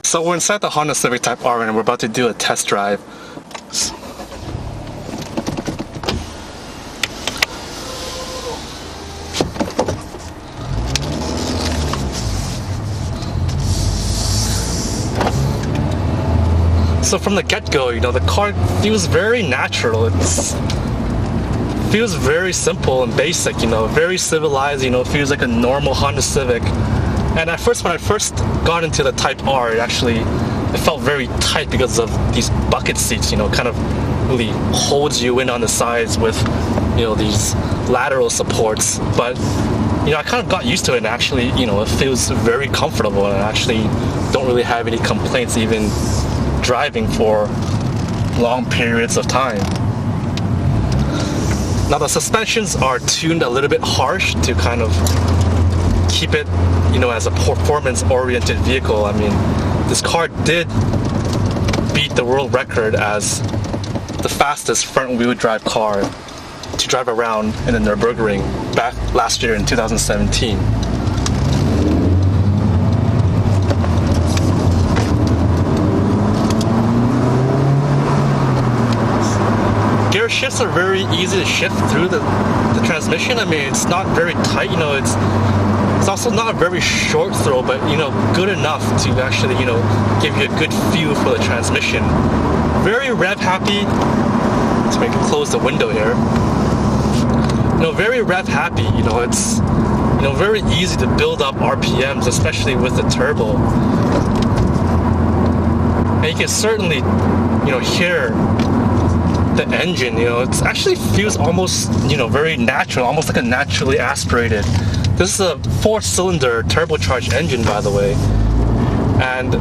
So we're inside the Honda Civic Type R and we're about to do a test drive. So from the get-go, you know, the car feels very natural. It feels very simple and basic, you know, very civilized, you know, it feels like a normal Honda Civic. And at first, when I first got into the Type R, it felt very tight because of these bucket seats, you know, kind of really holds you in on the sides with, you know, these lateral supports. But, you know, I kind of got used to it and actually, you know, it feels very comfortable and I actually don't really have any complaints even driving for long periods of time. Now the suspensions are tuned a little bit harsh to kind of keep it, you know, as a performance-oriented vehicle. I mean, this car did beat the world record as the fastest front-wheel drive car to drive around in the Nürburgring back last year in 2017. Gear shifts are very easy to shift through the transmission. I mean, it's not very tight, you know, it's also not a very short throw, but, you know, good enough to actually, you know, give you a good feel for the transmission. Very rev happy. Let's make it close the window here. You know, very rev happy, you know, it's, you know, very easy to build up RPMs, especially with the turbo. And you can certainly, you know, hear the engine, you know, it actually feels almost, you know, very natural, almost like a naturally aspirated. This is a 4-cylinder turbocharged engine, by the way, and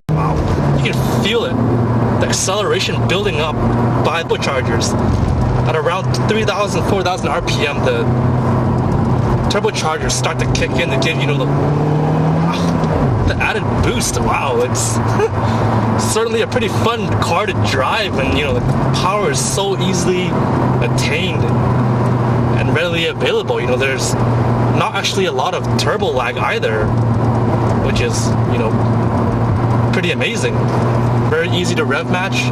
wow, you can feel it, the acceleration building up by turbochargers. At around 3,000, 4,000 RPM, the turbochargers start to kick in to give, you know, the added boost. Wow, it's certainly a pretty fun car to drive, and, you know, the power is so easily attained and readily available. You know, there's not actually a lot of turbo lag either, which is, you know, pretty amazing. Very easy to rev match.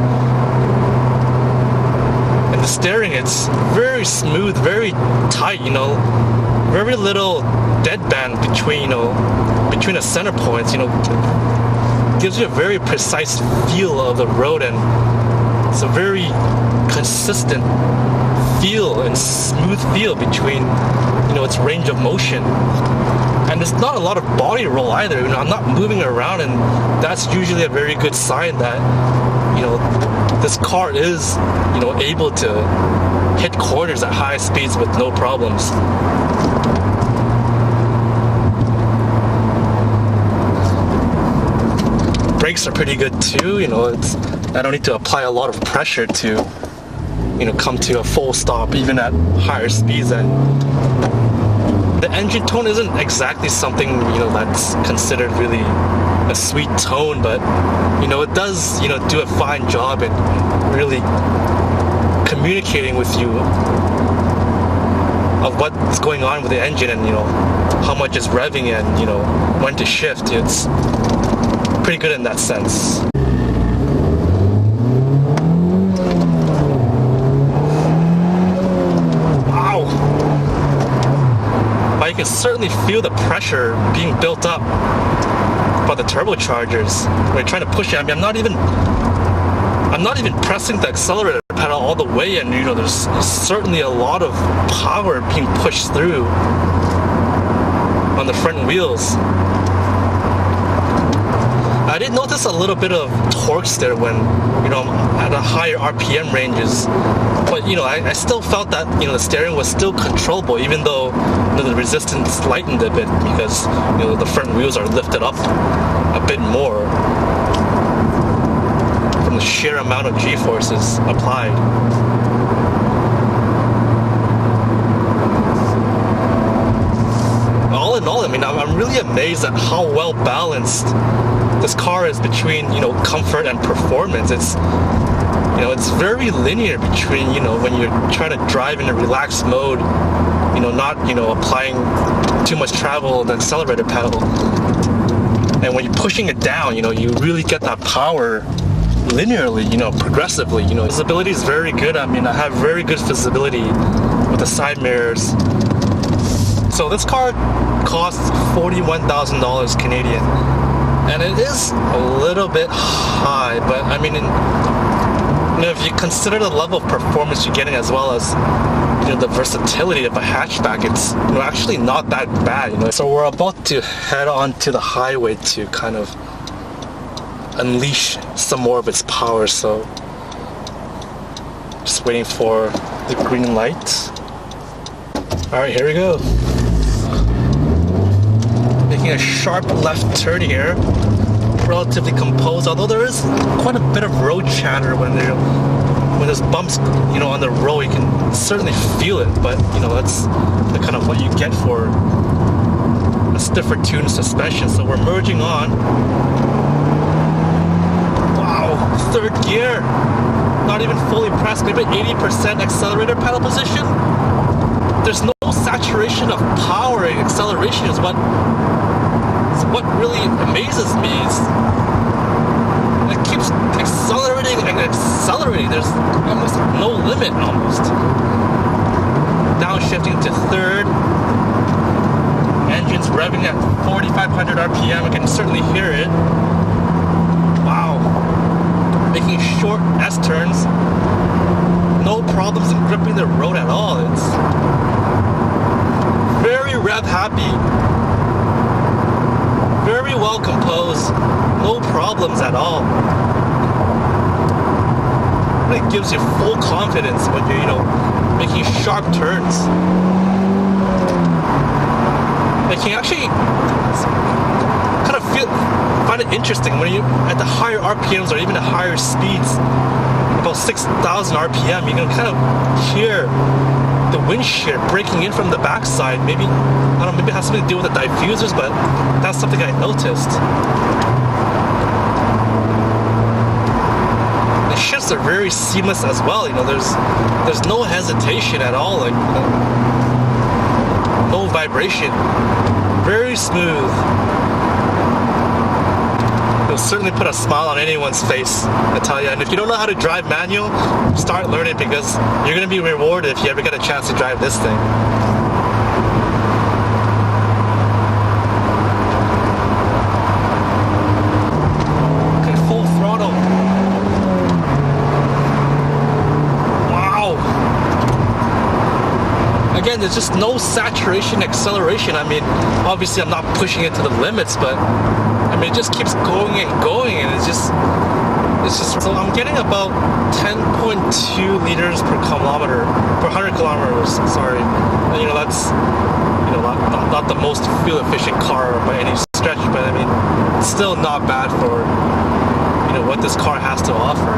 And the steering, it's very smooth, very tight, you know, very little deadband between, you know, between the center points, you know, gives you a very precise feel of the road, and it's a very consistent feel and smooth feel between, you know, its range of motion. And there's not a lot of body roll either, you know, I'm not moving around, and that's usually a very good sign that, you know, this car is, you know, able to hit corners at high speeds with no problems. Brakes are pretty good too, you know, I don't need to apply a lot of pressure to, you know, come to a full stop even at higher speeds. And the engine tone isn't exactly something, you know, that's considered really a sweet tone, but, you know, it does, you know, do a fine job in really communicating with you of what's going on with the engine and, you know, how much it's revving and, you know, when to shift. It's pretty good in that sense. Wow! But you can certainly feel the pressure being built up by the turbochargers when you're trying to push it. I mean, I'm not even pressing the accelerator pedal all the way, and, you know, there's certainly a lot of power being pushed through on the front wheels. I did notice a little bit of torque there when, you know, I'm at a higher RPM ranges, but, you know, I still felt that, you know, the steering was still controllable, even though, you know, the resistance lightened a bit because, you know, the front wheels are lifted up a bit more from the sheer amount of G-forces applied. All in all, I mean, I'm really amazed at how well balanced this car is between, you know, comfort and performance. It's, you know, it's very linear between, you know, when you're trying to drive in a relaxed mode, you know, not, you know, applying too much travel on the accelerator pedal, And when you're pushing it down, you really get that power linearly, progressively. Visibility is very good. I mean, I have very good visibility with the side mirrors. So this car costs $41,000 Canadian, and it is a little bit high, but I mean, if you consider the level of performance you're getting as well as the versatility of a hatchback, it's actually not that bad. So we're about to head on to the highway to kind of unleash some more of its power. So just waiting for the green light. All right, here we go. Making a sharp left turn here, relatively composed, although there is quite a bit of road chatter when there's bumps on the road. You can certainly feel it, but that's kind of what you get for a stiffer tuned suspension. So we're merging on. Wow, third gear, not even fully pressed, maybe 80% accelerator pedal position. There's no saturation of power, and acceleration is what really amazes me. It keeps accelerating and accelerating. There's almost no limit, almost. Downshifting to third. Engine's revving at 4,500 RPM. I can certainly hear it. Wow. Making short S-turns. No problems in gripping the road at all. It's very rev happy. Very well composed, no problems at all. It gives you full confidence when you're, making sharp turns. It can actually kind of find it interesting when you're at the higher RPMs or even at higher speeds, about 6,000 RPM. You can kind of hear the wind shear breaking in from the backside. Maybe it has something to do with the diffusers, but that's something I noticed. The shifts are very seamless as well. There's no hesitation at all. Like no vibration. Very smooth. It'll certainly put a smile on anyone's face, I tell you. And if you don't know how to drive manual, start learning, because you're going to be rewarded if you ever get a chance to drive this thing. Okay, full throttle. Wow. Again, there's just no saturation, acceleration. I mean, obviously I'm not pushing it to the limits, but it just keeps going and going, and it's just so I'm getting about 10.2 liters per 100 kilometers, sorry. And that's not the most fuel efficient car by any stretch, but it's still not bad for what this car has to offer.